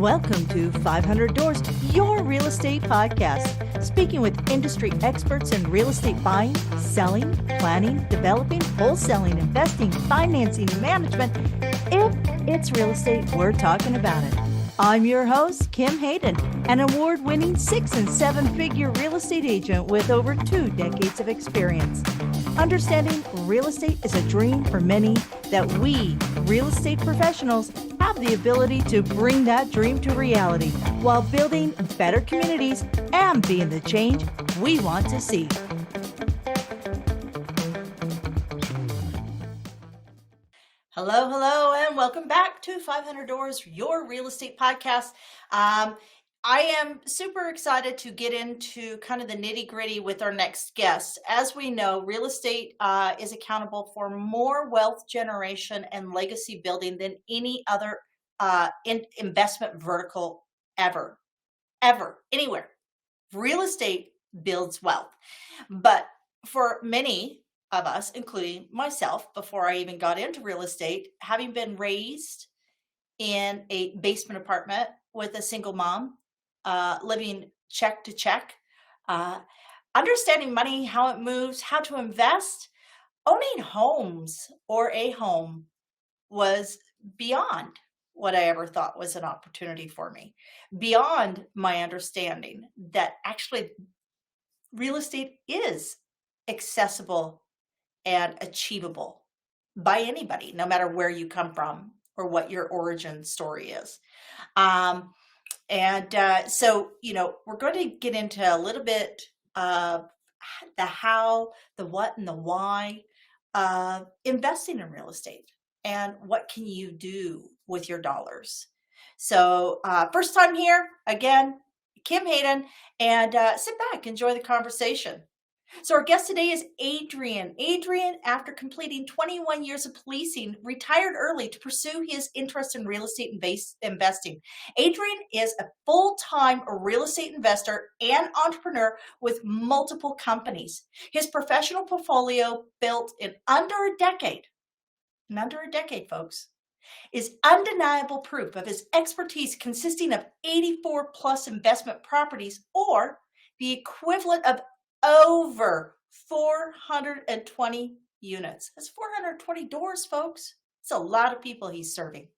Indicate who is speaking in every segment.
Speaker 1: Welcome to 500 Doors, your real estate podcast, speaking with industry experts in real estate buying, selling, planning, developing, wholesaling, investing, financing, management. If it's real estate, we're talking about it. I'm your host, Kim Hayden, an award-winning 6- and 7-figure real estate agent with over 2 decades of experience. Understanding real estate is a dream for many that we, real estate professionals, have the ability to bring that dream to reality while building better communities and being the change we want to see. Hello, and welcome back to 500 Doors, your real estate podcast. I am super excited to get into kind of the nitty-gritty with our next guest. As we know, real estate is accountable for more wealth generation and legacy building than any other investment vertical ever, anywhere. Real estate builds wealth. But for many of us, including myself, before I even got into real estate, having been raised in a basement apartment with a single mom, living check to check, understanding money, how it moves, how to invest, owning homes or a home was beyond what I ever thought was an opportunity for me, beyond my understanding that actually real estate is accessible and achievable by anybody, no matter where you come from or what your origin story is. So, we're going to get into a little bit of the how, the what, and the why of investing in real estate and what can you do with your dollars. So first time here, again, Kim Hayden, and sit back, enjoy the conversation. So our guest today is Adrian. Adrian, after completing 21 years of policing, retired early to pursue his interest in real estate investing. Adrian is a full-time real estate investor and entrepreneur with multiple companies. His professional portfolio, built in under a decade, folks, is undeniable proof of his expertise, consisting of 84 plus investment properties, or the equivalent of over 420 units. That's 420 doors, folks. It's a lot of people he's serving.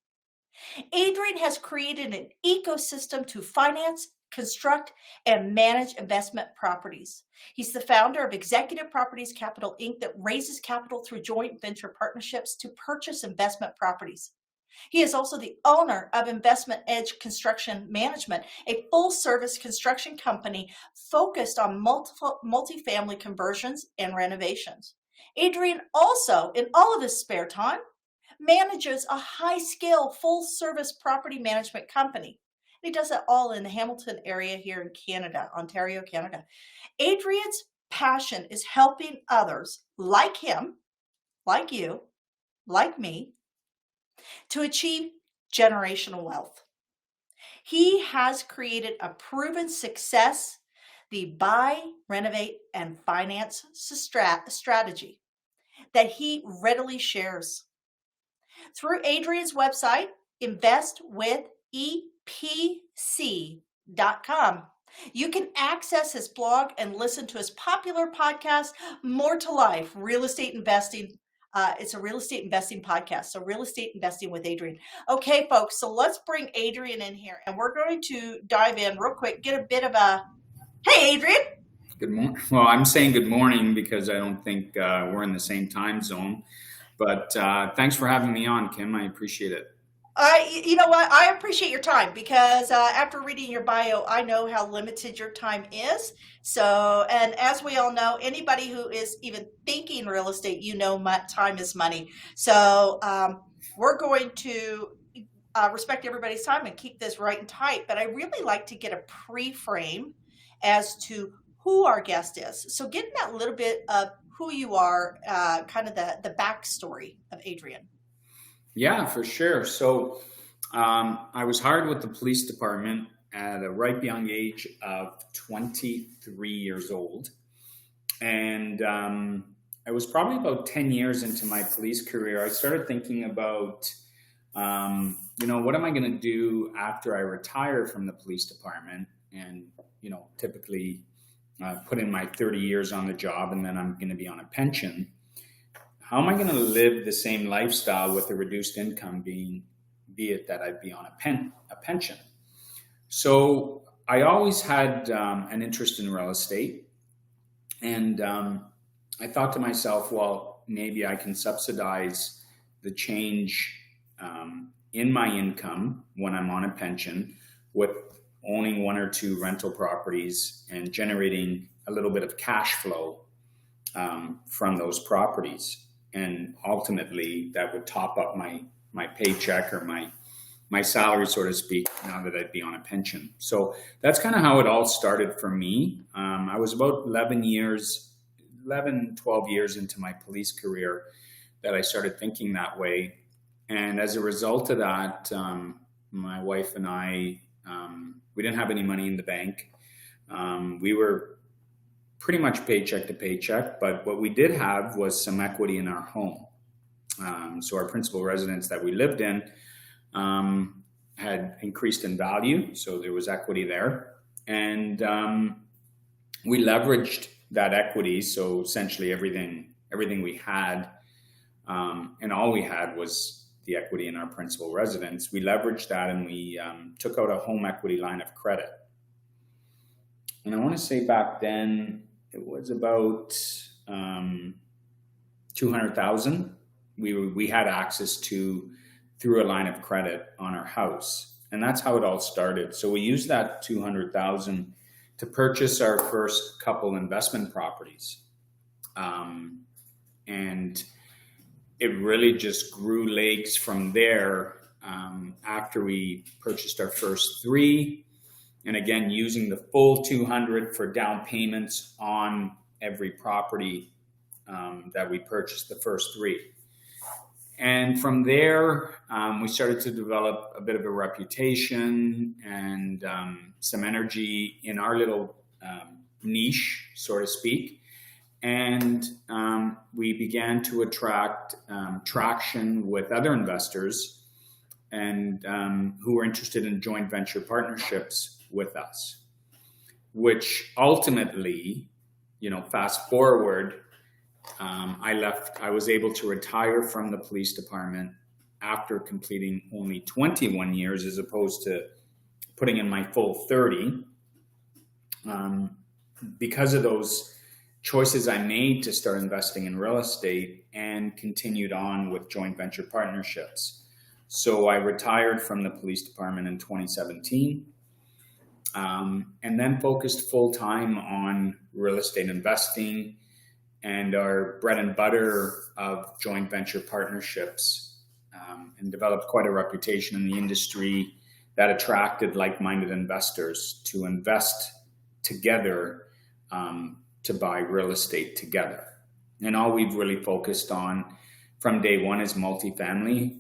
Speaker 1: Adrian has created an ecosystem to finance, construct, and manage investment properties. He's the founder of Executive Properties Capital, Inc., that raises capital through joint venture partnerships to purchase investment properties. He is also the owner of Investment Edge Construction Management, a full-service construction company focused on multifamily conversions and renovations. Adrian also, in all of his spare time, manages a high-scale, full-service property management company. He does that all in the Hamilton area here in Canada, Ontario, Canada. Adrian's passion is helping others like him, like you, like me, to achieve generational wealth. He has created a proven success, the buy, renovate, and finance strategy that he readily shares. Through Adrian's website, investwithepc.com, you can access his blog and listen to his popular podcast, More to Life, Real Estate Investing. It's a real estate investing podcast. So real estate investing with Adrian. Okay, folks, so let's bring Adrian in here, and we're going to dive in real quick, get a bit of a, hey, Adrian.
Speaker 2: Good morning. Well, I'm saying good morning because I don't think we're in the same time zone, but thanks for having me on, Kim. I appreciate it.
Speaker 1: You know what? I appreciate your time because after reading your bio, I know how limited your time is. So, and as we all know, anybody who is even thinking real estate, time is money. So we're going to respect everybody's time and keep this right and tight. But I really like to get a pre-frame as to who our guest is. So getting that little bit of who you are, kind of the backstory of Adrian.
Speaker 2: Yeah, for sure. So I was hired with the police department at a ripe young age of 23 years old. And I was probably about 10 years into my police career. I started thinking about what am I going to do after I retire from the police department? And, typically put in my 30 years on the job and then I'm going to be on a pension. How am I going to live the same lifestyle with a reduced income be it that I'd be on a pension? So I always had an interest in real estate. And I thought to myself, well, maybe I can subsidize the change in my income when I'm on a pension with owning one or two rental properties and generating a little bit of cash flow from those properties. And ultimately, that would top up my paycheck or my salary, so to speak, now that I'd be on a pension. So that's kind of how it all started for me. I was about 12 years into my police career that I started thinking that way. And as a result of that, my wife and I, we didn't have any money in the bank. We were pretty much paycheck to paycheck, but what we did have was some equity in our home. So our principal residence that we lived in had increased in value, so there was equity there. And we leveraged that equity, so essentially everything we had, and all we had was the equity in our principal residence. We leveraged that and we took out a home equity line of credit. And I want to say back then it was about $200,000 we had access to through a line of credit on our house. And that's how it all started. So we used that $200,000 to purchase our first couple investment properties. And it really just grew legs from there after we purchased our first three. And again, using the full 200 for down payments on every property that we purchased, the first three. And from there, we started to develop a bit of a reputation and some energy in our little niche, so to speak. And we began to attract traction with other investors and who were interested in joint venture partnerships with us, which ultimately, fast forward, I was able to retire from the police department after completing only 21 years as opposed to putting in my full 30, because of those choices I made to start investing in real estate and continued on with joint venture partnerships. So I retired from the police department in 2017, and then focused full time on real estate investing and our bread and butter of joint venture partnerships, and developed quite a reputation in the industry that attracted like-minded investors to invest together, to buy real estate together. And all we've really focused on from day one is multifamily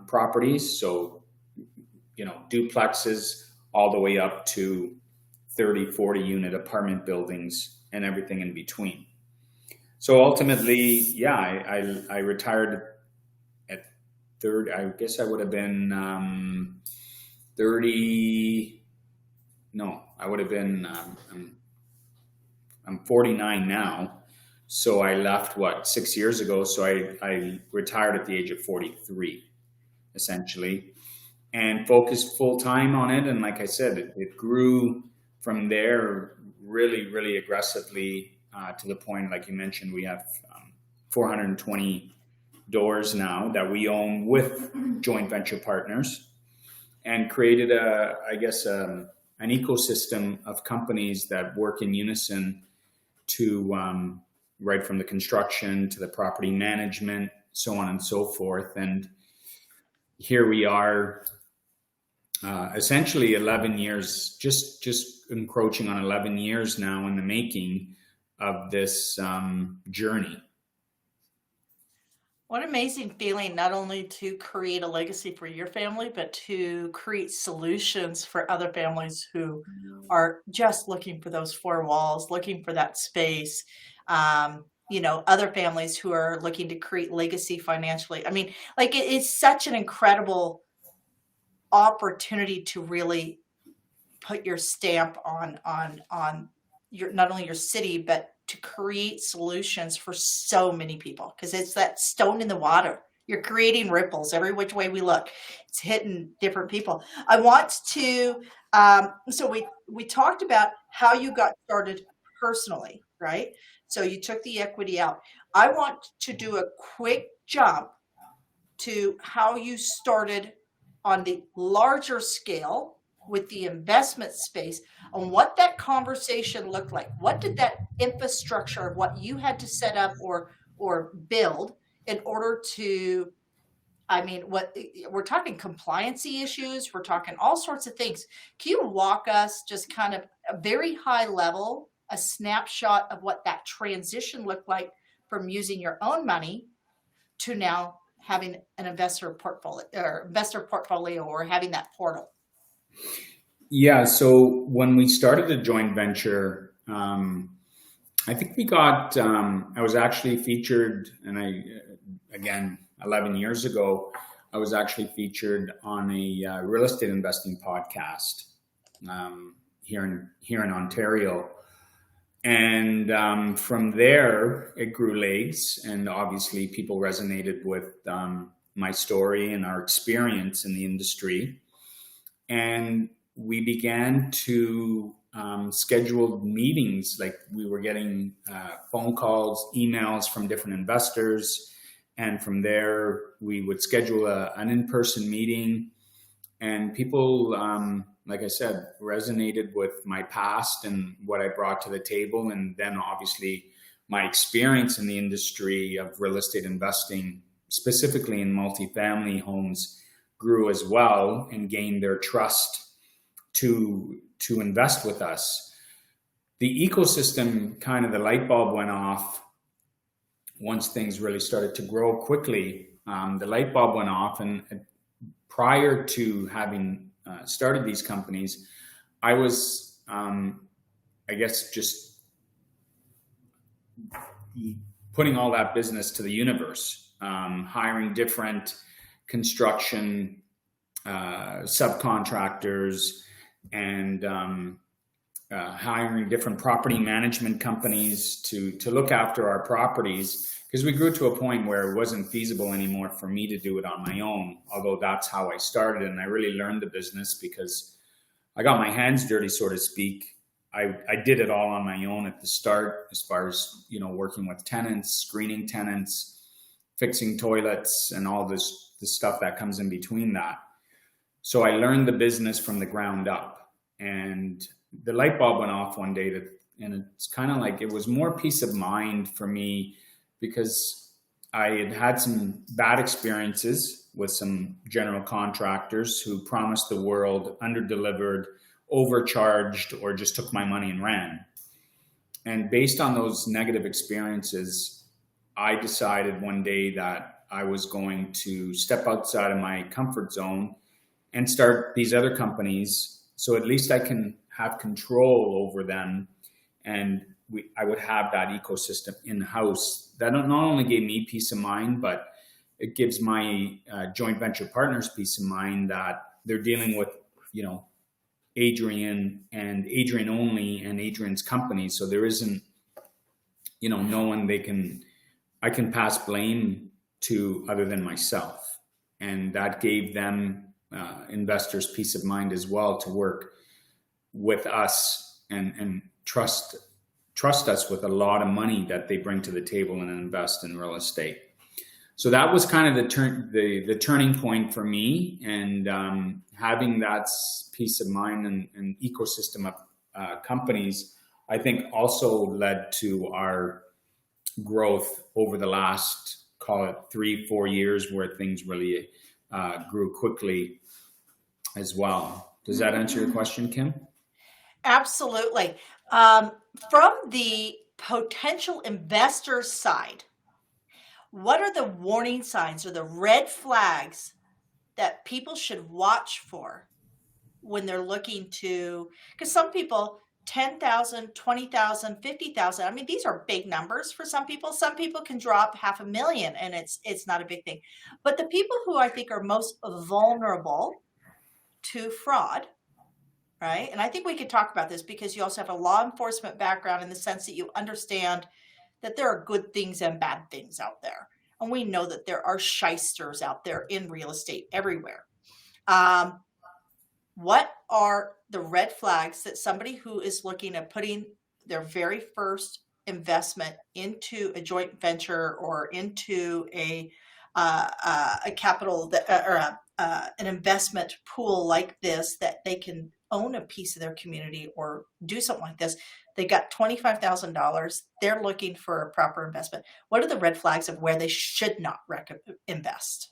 Speaker 2: properties. So, duplexes all the way up to 30, 40 unit apartment buildings and everything in between. So ultimately, I retired at 30. I guess I would have been 30. No, I would have been, I'm 49 now. So I left, 6 years ago. So I retired at the age of 43, essentially, and focused full time on it. And like I said, it grew from there really, really aggressively, to the point, like you mentioned, we have 420 doors now that we own with joint venture partners, and created an ecosystem of companies that work in unison to right from the construction to the property management, so on and so forth. And here we are, essentially 11 years, just encroaching on 11 years now in the making of this journey.
Speaker 1: What an amazing feeling, not only to create a legacy for your family, but to create solutions for other families who are just looking for those four walls, looking for that space, other families who are looking to create legacy financially. I mean, like it's such an incredible opportunity to really put your stamp on your not only your city, but to create solutions for so many people, because it's that stone in the water. You're creating ripples every which way we look. It's hitting different people. I want to so we talked about how you got started personally, right? So you took the equity out. I want to do a quick jump to how you started on the larger scale with the investment space, and what that conversation looked like. What did that infrastructure of what you had to set up or build in order to, I mean, what we're talking compliancy issues, we're talking all sorts of things. Can you walk us just kind of a very high level, a snapshot of what that transition looked like from using your own money to now having an investor portfolio or having that portal?
Speaker 2: Yeah. So when we started the joint venture, I think we got, I was actually featured, and again, 11 years ago, I was actually featured on a real estate investing podcast here in Ontario. And from there, it grew legs, and obviously people resonated with my story and our experience in the industry. And we began to schedule meetings. Like, we were getting phone calls, emails from different investors. And from there, we would schedule an in-person meeting. And people, like I said, resonated with my past and what I brought to the table. And then obviously my experience in the industry of real estate investing, specifically in multifamily homes, grew as well, and gained their trust to invest with us. The ecosystem, kind of the light bulb went off once things really started to grow quickly. The light bulb went off, and prior to having started these companies, I was, I guess, just putting all that business to the universe, hiring different construction subcontractors, and hiring different property management companies to look after our properties, because we grew to a point where it wasn't feasible anymore for me to do it on my own, although that's how I started. And I really learned the business because I got my hands dirty, so to speak. I did it all on my own at the start, as far as, working with tenants, screening tenants, fixing toilets, and all this stuff that comes in between that. So I learned the business from the ground up, and the light bulb went off one day and it's kind of like, it was more peace of mind for me, because I had had some bad experiences with some general contractors who promised the world, underdelivered, overcharged, or just took my money and ran. And based on those negative experiences, I decided one day that I was going to step outside of my comfort zone and start these other companies, so at least I can have control over them, and I would have that ecosystem in-house. That not only gave me peace of mind, but it gives my joint venture partners peace of mind that they're dealing with, Adrian and Adrian only, and Adrian's company. So there isn't, no one I can pass blame to other than myself. And that gave them investors peace of mind as well, to work with us and trust us with a lot of money that they bring to the table and invest in real estate. So that was kind of the turning point for me, and having that peace of mind and ecosystem of companies, I think also led to our growth over the last, call it 3-4 years, where things really grew quickly as well. Does that answer your question, Kim?
Speaker 1: Absolutely. From the potential investor side, what are the warning signs or the red flags that people should watch for when they're looking to, because some people, 10,000, 20,000, 50,000. I mean, these are big numbers for some people. Some people can drop $500,000 and it's not a big thing. But the people who I think are most vulnerable to fraud, right? And I think we could talk about this because you also have a law enforcement background in the sense that you understand that there are good things and bad things out there. And we know that there are shysters out there in real estate everywhere. What are the red flags that somebody who is looking at putting their very first investment into a joint venture or into a capital that, or an investment pool like this, that they can own a piece of their community or do something like this? They got $25,000. They're looking for a proper investment. What are the red flags of where they should not invest?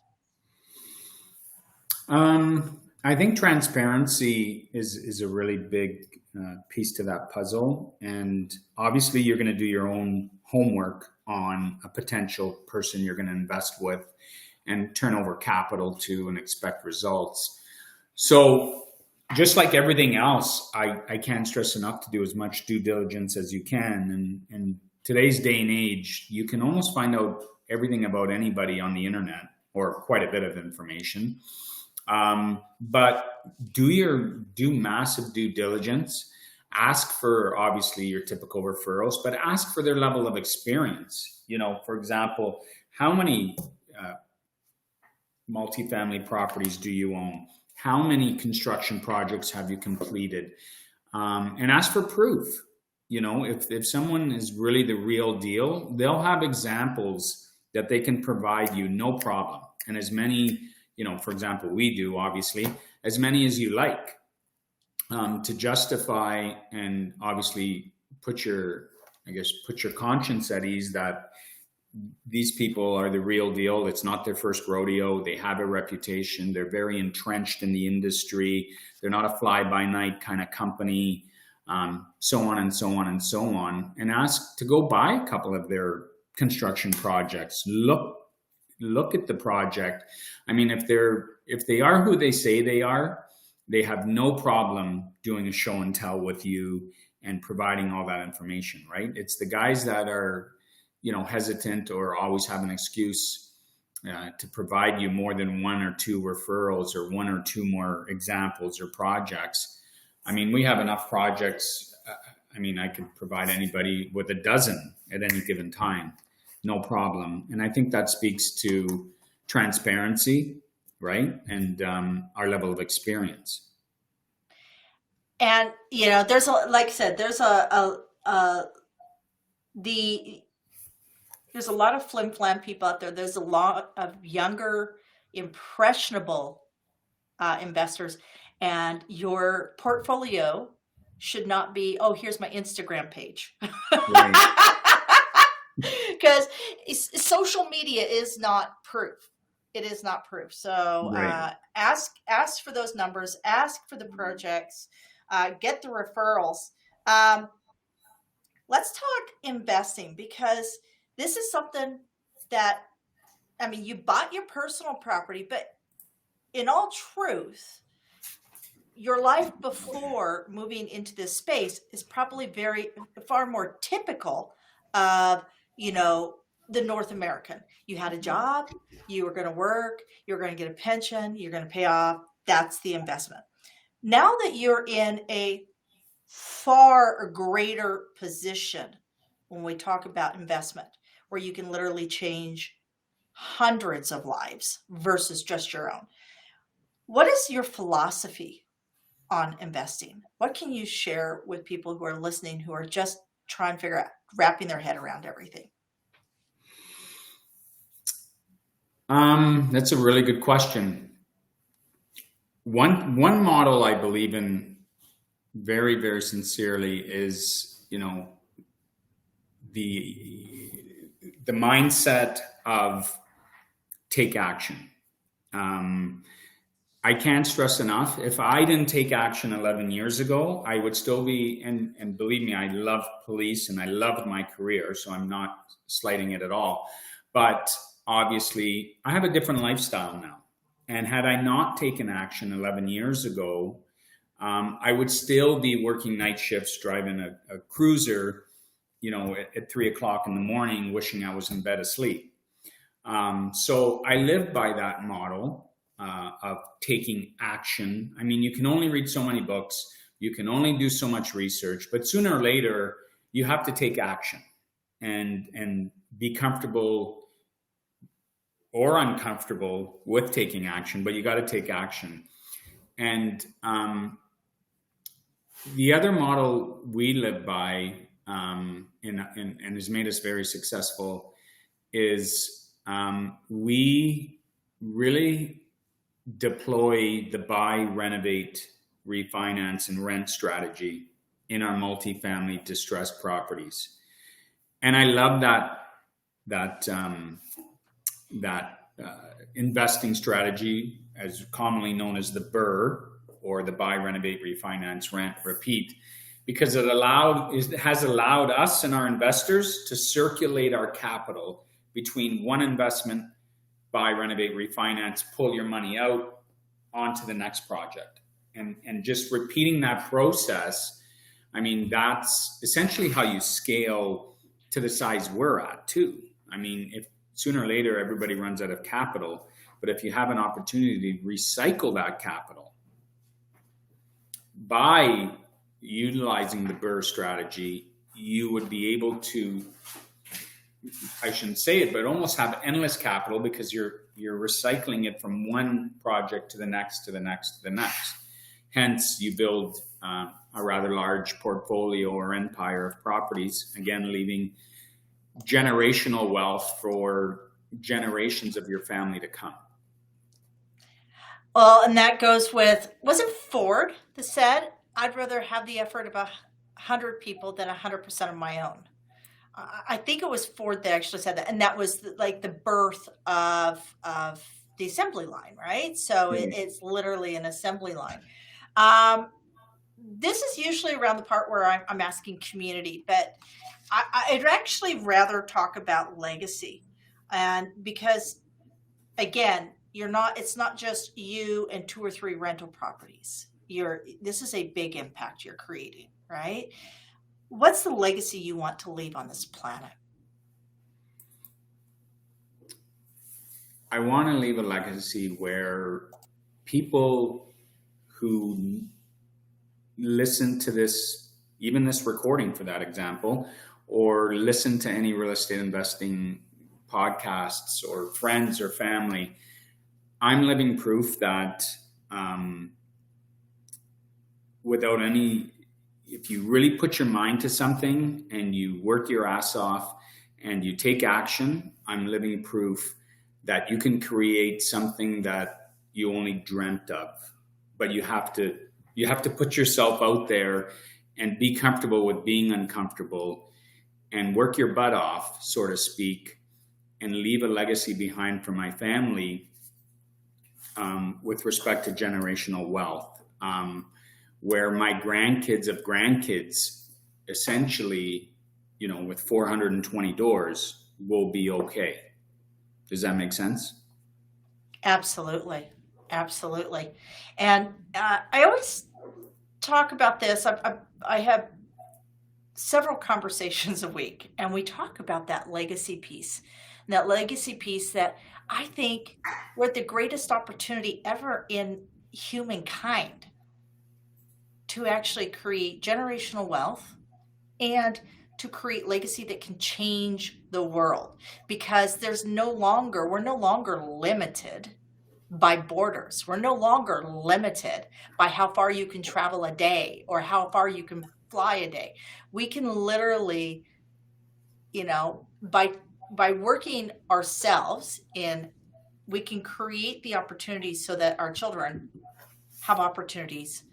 Speaker 2: I think transparency is a really big piece to that puzzle. And obviously you're going to do your own homework on a potential person you're going to invest with and turn over capital to and expect results. So just like everything else, I can't stress enough to do as much due diligence as you can. And today's day and age, you can almost find out everything about anybody on the internet, or quite a bit of information. But do massive due diligence. Ask for, obviously, your typical referrals, but ask for their level of experience. You know, for example, how many multifamily properties do you own? How many construction projects have you completed? And ask for proof. You know, if someone is really the real deal, they'll have examples that they can provide you, no problem. And as many, you know, for example, we do, obviously, as many as you like, to justify and obviously put your conscience at ease that these people are the real deal. It's not their first rodeo. They have a reputation. They're very entrenched in the industry. They're not a fly-by-night kind of company, so on and so on and so on. And ask to go buy a couple of their construction projects. Look at the project. I mean, if they are who they say they are, they have no problem doing a show and tell with you and providing all that information, right? It's the guys that are, you know, hesitant or always have an excuse to provide you more than one or two referrals or one or two more examples or projects. I mean, we have enough projects. I mean, I could provide anybody with a dozen at any given time. No problem. And I think that speaks to transparency, right? And our level of experience.
Speaker 1: And, you know, there's like I said, there's a lot of flim flam people out there. There's a lot of younger, impressionable investors, and your portfolio should not be, oh, here's my Instagram page. Right. Because social media is not proof. It is not proof. So right. Ask for those numbers, ask for the projects, get the referrals. Let's talk investing, because this is something that, I mean, you bought your personal property, but in all truth, your life before moving into this space is probably far more typical of, you know, the North American. You had a job, you were going to work, you're going to get a pension, you're going to pay off. That's the investment. Now that you're in a far greater position when we talk about investment, where you can literally change hundreds of lives versus just your own, what is your philosophy on investing? What can you share with people who are listening, who are just trying to figure out, wrapping their head around everything?
Speaker 2: That's a really good question. One model I believe in very, very sincerely is, you know, the mindset of take action. I can't stress enough, if I didn't take action 11 years ago, I would still be, and believe me, I love police and I loved my career, so I'm not slighting it at all. But obviously, I have a different lifestyle now. And had I not taken action 11 years ago, I would still be working night shifts, driving a cruiser, at 3 o'clock in the morning, wishing I was in bed asleep. So I live by that model of taking action. I mean, you can only read so many books, you can only do so much research, but sooner or later, you have to take action and be comfortable or uncomfortable with taking action, but you got to take action. And the other model we live by, and has made us very successful, is we really deploy the buy, renovate, refinance, and rent strategy in our multifamily distressed properties. And I love that investing strategy, as commonly known as the BRRRR, or the buy, renovate, refinance, rent, repeat, because it has allowed us and our investors to circulate our capital between one investment, buy, renovate, refinance, pull your money out onto the next project. And just repeating that process, I mean, that's essentially how you scale to the size we're at too. I mean, if sooner or later everybody runs out of capital, but if you have an opportunity to recycle that capital by utilizing the BRRRR strategy, you would be able to, I shouldn't say it, but almost have endless capital, because you're recycling it from one project to the next, to the next, to the next. Hence, you build a rather large portfolio or empire of properties, again, leaving generational wealth for generations of your family to come.
Speaker 1: Well, and that goes with, was it Ford that said, I'd rather have the effort of 100 people than 100% of my own? I think it was Ford that actually said that. And that was like the birth of the assembly line, right? So it's literally an assembly line. This is usually around the part where I'm asking community, but I'd actually rather talk about legacy. And because, again, it's not just you and 2 or 3 rental properties. This is a big impact you're creating, right? What's the legacy you want to leave on this planet?
Speaker 2: I want to leave a legacy where people who listen to this, even this recording for that example, or listen to any real estate investing podcasts, or friends or family, I'm living proof that if you really put your mind to something and you work your ass off and you take action, I'm living proof that you can create something that you only dreamt of. But you have to put yourself out there and be comfortable with being uncomfortable and work your butt off, so to speak, and leave a legacy behind for my family with respect to generational wealth, where my grandkids of grandkids, essentially, with 420 doors, will be okay. Does that make sense?
Speaker 1: Absolutely. Absolutely. And I always talk about this. I have several conversations a week, and we talk about that legacy piece. And that legacy piece that I think we're at the greatest opportunity ever in humankind to actually create generational wealth and to create legacy that can change the world, because we're no longer limited by borders. We're no longer limited by how far you can travel a day or how far you can fly a day. We can literally, by working ourselves we can create the opportunities so that our children have opportunities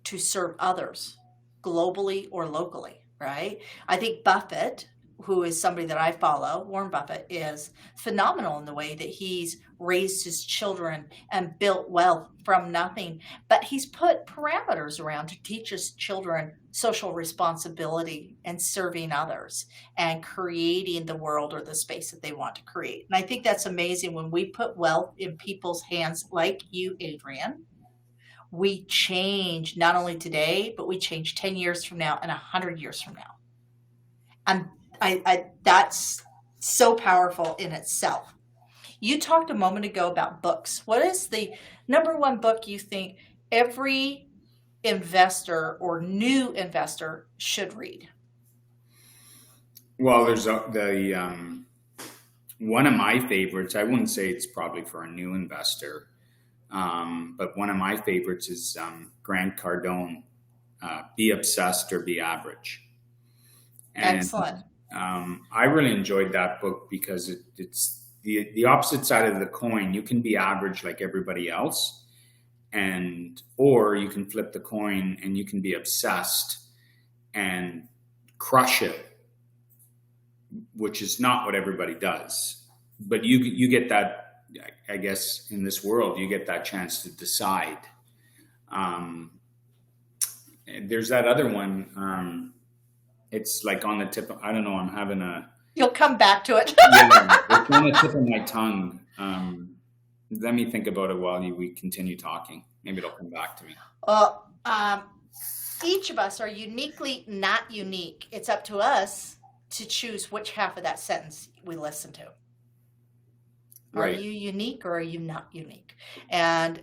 Speaker 1: to serve others globally or locally, right? I think Buffett, who is somebody that I follow, Warren Buffett, is phenomenal in the way that he's raised his children and built wealth from nothing. But he's put parameters around to teach his children social responsibility and serving others and creating the world or the space that they want to create. And I think that's amazing when we put wealth in people's hands like you, Adrian, we change not only today, but we change 10 years from now and 100 years from now. And that's so powerful in itself. You talked a moment ago about books. What is the number one book you think every investor or new investor should read?
Speaker 2: Well, there's one of my favorites. I wouldn't say it's probably for a new investor, but one of my favorites is Grant Cardone, Be Obsessed or Be Average. And,
Speaker 1: Excellent.
Speaker 2: I really enjoyed that book because it's the opposite side of the coin. You can be average like everybody else, or you can flip the coin and you can be obsessed and crush it, which is not what everybody does. But you get that, I guess, in this world, you get that chance to decide. There's that other one. It's like on the tip of, I don't know, I'm having a...
Speaker 1: You'll come back to it.
Speaker 2: Yeah, it's on the tip of my tongue. Let me think about it while we continue talking. Maybe it'll come back to me.
Speaker 1: Well, each of us are uniquely not unique. It's up to us to choose which half of that sentence we listen to. Are you unique or are you not unique? And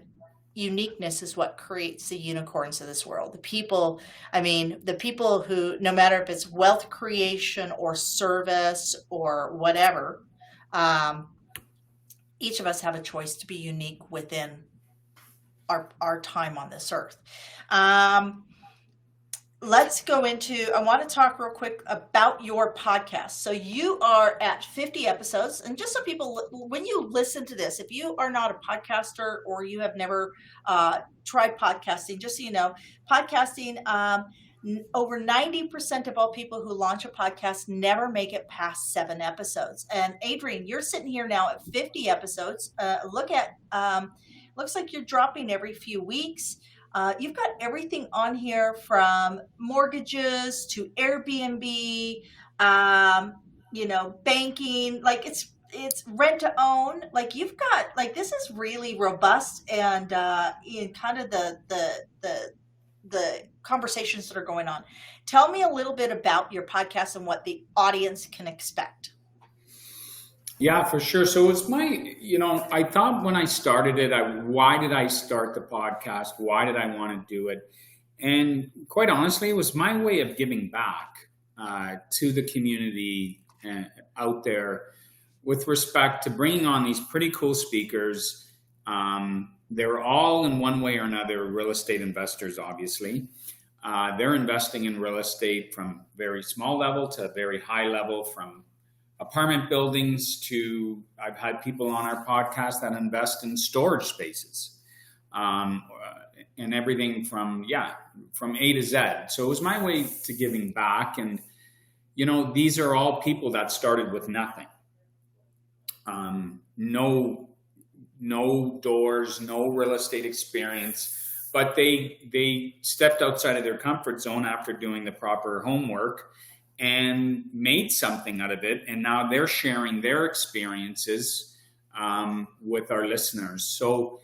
Speaker 1: uniqueness is what creates the unicorns of this world. The people who, no matter if it's wealth creation or service or whatever, each of us have a choice to be unique within our time on this earth. Let's go into, I want to talk real quick about your podcast. So you are at 50 episodes. And just so people, when you listen to this, if you are not a podcaster or you have never tried podcasting, just so you know, podcasting, over 90% of all people who launch a podcast never make it past 7 episodes. And Adrian, you're sitting here now at 50 episodes. Looks like you're dropping every few weeks. You've got everything on here from mortgages to Airbnb, banking, like it's rent to own. Like you've got, like, this is really robust and in kind of the conversations that are going on. Tell me a little bit about your podcast and what the audience can expect.
Speaker 2: Yeah, for sure. So it's I thought when I started it, why did I start the podcast? Why did I want to do it? And quite honestly, it was my way of giving back to the community out there with respect to bringing on these pretty cool speakers. They're all in one way or another real estate investors, obviously. They're investing in real estate from very small level to very high level, from apartment buildings to, I've had people on our podcast that invest in storage spaces, and everything from A to Z. So it was my way to giving back. And, these are all people that started with nothing. No doors, no real estate experience, but they stepped outside of their comfort zone after doing the proper homework and made something out of it. And now they're sharing their experiences with our listeners. So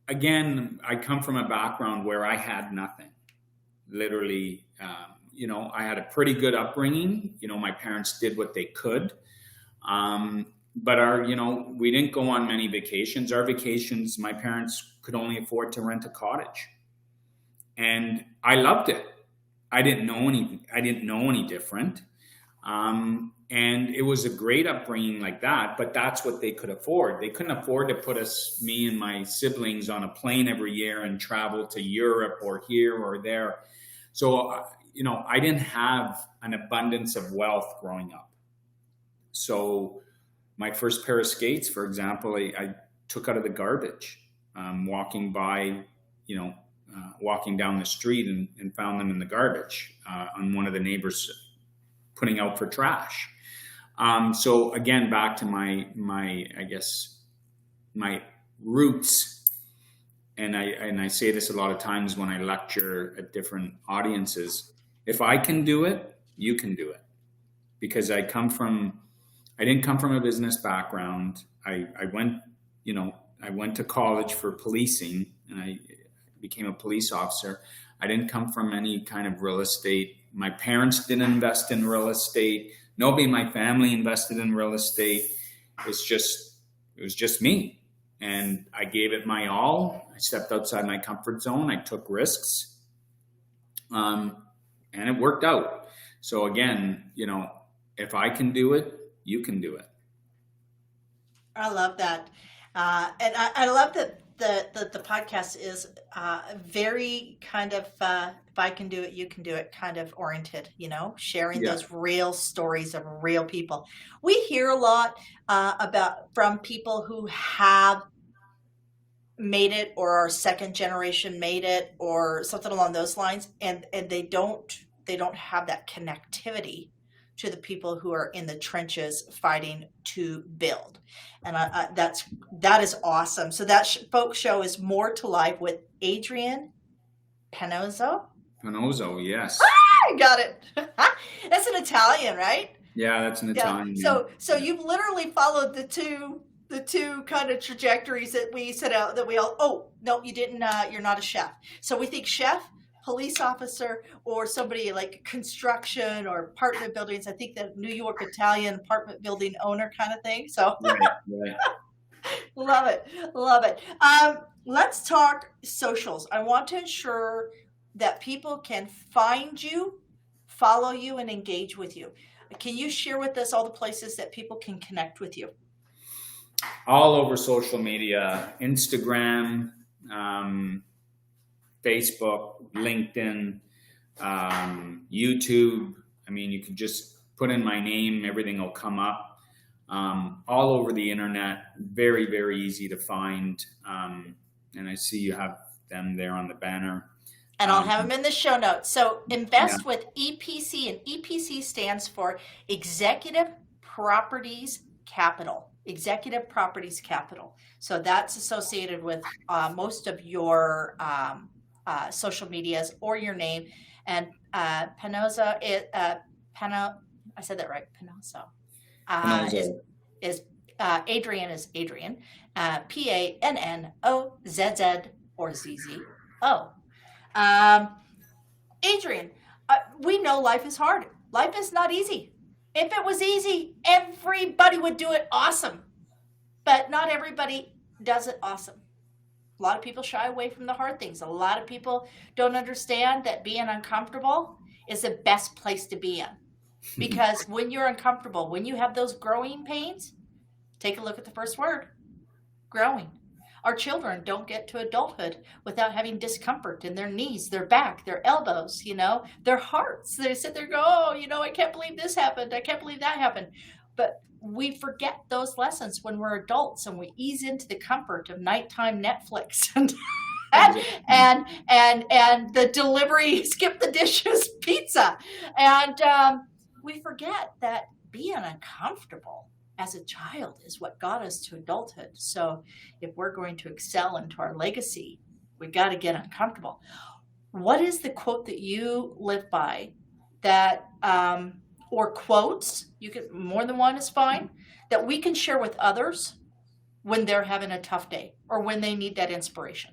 Speaker 2: again, I come from a background where I had nothing. Literally, I had a pretty good upbringing. My parents did what they could. But we didn't go on many vacations. Our vacations, my parents could only afford to rent a cottage. And I loved it. I didn't know any different. And it was a great upbringing like that, but that's what they could afford. They couldn't afford to put me and my siblings on a plane every year and travel to Europe or here or there. So, I didn't have an abundance of wealth growing up. So my first pair of skates, for example, I took out of the garbage, walking down the street and found them in the garbage on one of the neighbors putting out for trash. So again, back to my roots. And I say this a lot of times when I lecture at different audiences. If I can do it, you can do it. Because I didn't come from a business background. I went to college for policing, and became a police officer. I didn't come from any kind of real estate. My parents didn't invest in real estate. Nobody in my family invested in real estate. It was just me. And I gave it my all. I stepped outside my comfort zone. I took risks. And it worked out. So again, if I can do it, you can do it.
Speaker 1: I love that. And I love that the podcast is very kind of, if I can do it, you can do it kind of oriented, sharing those real stories of real people. We hear a lot from people who have made it or are second generation made it or something along those lines. And they don't have that connectivity to the people who are in the trenches fighting to build. And that is awesome. So that folk show is More to Life with Adrian Panozzo.
Speaker 2: Panozzo, yes.
Speaker 1: I got it. That's an Italian, right?
Speaker 2: Yeah, that's an Italian.
Speaker 1: So you've literally followed the two kind of trajectories that we set out that we all, oh, no, you didn't, you're not a chef. So we think chef, police officer, or somebody like construction or apartment buildings. I think the New York Italian apartment building owner kind of thing. So
Speaker 2: right.
Speaker 1: Love it. Let's talk socials. I want to ensure that people can find you, follow you, and engage with you. Can you share with us all the places that people can connect with you?
Speaker 2: All over social media, Instagram, Facebook, LinkedIn, YouTube. I mean, you can just put in my name, everything will come up. All over the internet, very, very easy to find. And I see you have them there on the banner.
Speaker 1: And I'll have them in the show notes. So invest with EPC, and EPC stands for Executive Properties Capital. Executive Properties Capital. So that's associated with most of your social medias or your name. And Panozzo, I said that right, Panozzo. Adrian is Adrian, Pannozz or ZZO. Adrian, we know life is hard. Life is not easy. If it was easy, everybody would do it awesome. But not everybody does it awesome. A lot of people shy away from the hard things. A lot of people don't understand that being uncomfortable is the best place to be in. Because when you're uncomfortable, when you have those growing pains, take a look at the first word, growing. Our children don't get to adulthood without having discomfort in their knees, their back, their elbows, their hearts. They sit there and go, oh, I can't believe this happened. I can't believe that happened. But we forget those lessons when we're adults and we ease into the comfort of nighttime Netflix and the delivery, skip the dishes, pizza. And we forget that being uncomfortable as a child is what got us to adulthood. So if we're going to excel into our legacy, we got to get uncomfortable. What is the quote that you live by that, or quotes, you can, more than one is fine, that we can share with others when they're having a tough day or when they need that inspiration?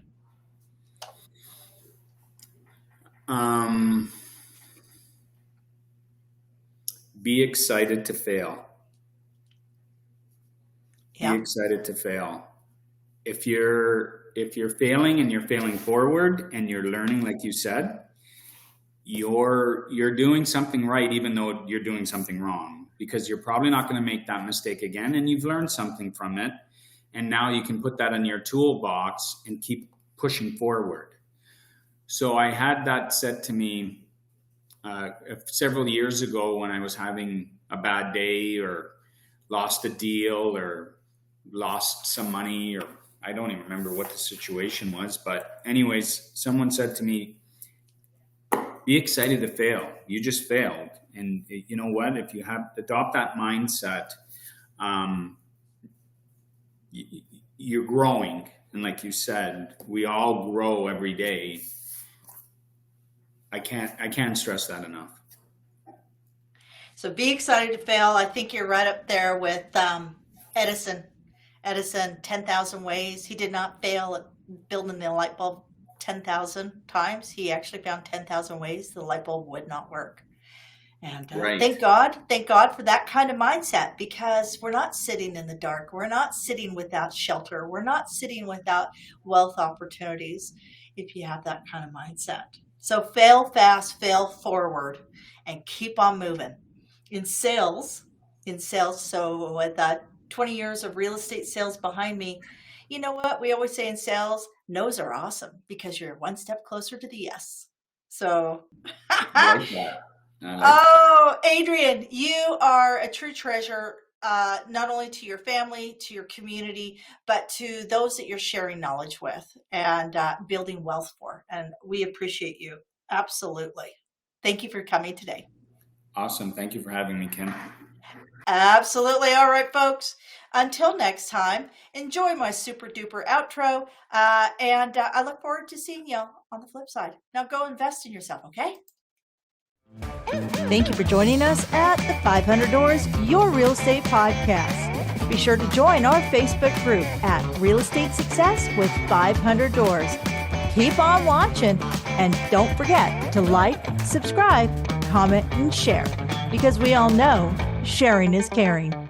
Speaker 2: Be excited to fail.
Speaker 1: Yeah.
Speaker 2: Be excited to fail. If you're failing and you're failing forward and you're learning, like you said, you're doing something right, even though you're doing something wrong, because you're probably not going to make that mistake again. And you've learned something from it. And now you can put that in your toolbox and keep pushing forward. So I had that said to me several years ago when I was having a bad day or lost a deal or lost some money, or I don't even remember what the situation was. But anyways, someone said to me, be excited to fail. You just failed. And you know what? If you adopt that mindset, you're growing. And like you said, we all grow every day. I can't stress that enough.
Speaker 1: So be excited to fail. I think you're right up there with Edison. Edison, 10,000 ways. He did not fail at building the light bulb 10,000 times. He actually found 10,000 ways the light bulb would not work. And
Speaker 2: Right.
Speaker 1: thank God for that kind of mindset, because we're not sitting in the dark. We're not sitting without shelter. We're not sitting without wealth opportunities if you have that kind of mindset. So fail fast, fail forward, and keep on moving. In sales, so with 20 years of real estate sales behind me, you know what? We always say in sales, no's are awesome because you're one step closer to the yes. So
Speaker 2: I like that. I like
Speaker 1: oh, Adrian, you are a true treasure, not only to your family, to your community, but to those that you're sharing knowledge with and building wealth for. And we appreciate you. Absolutely. Thank you for coming today.
Speaker 2: Awesome. Thank you for having me, Kim.
Speaker 1: Absolutely. All right, folks. Until next time, enjoy my super duper outro. And I look forward to seeing you on the flip side. Now go invest in yourself, okay?
Speaker 3: Thank you for joining us at the 500 Doors, Your Real Estate Podcast. Be sure to join our Facebook group at Real Estate Success with 500 Doors. Keep on watching, and don't forget to like, subscribe, comment, and share, because we all know sharing is caring.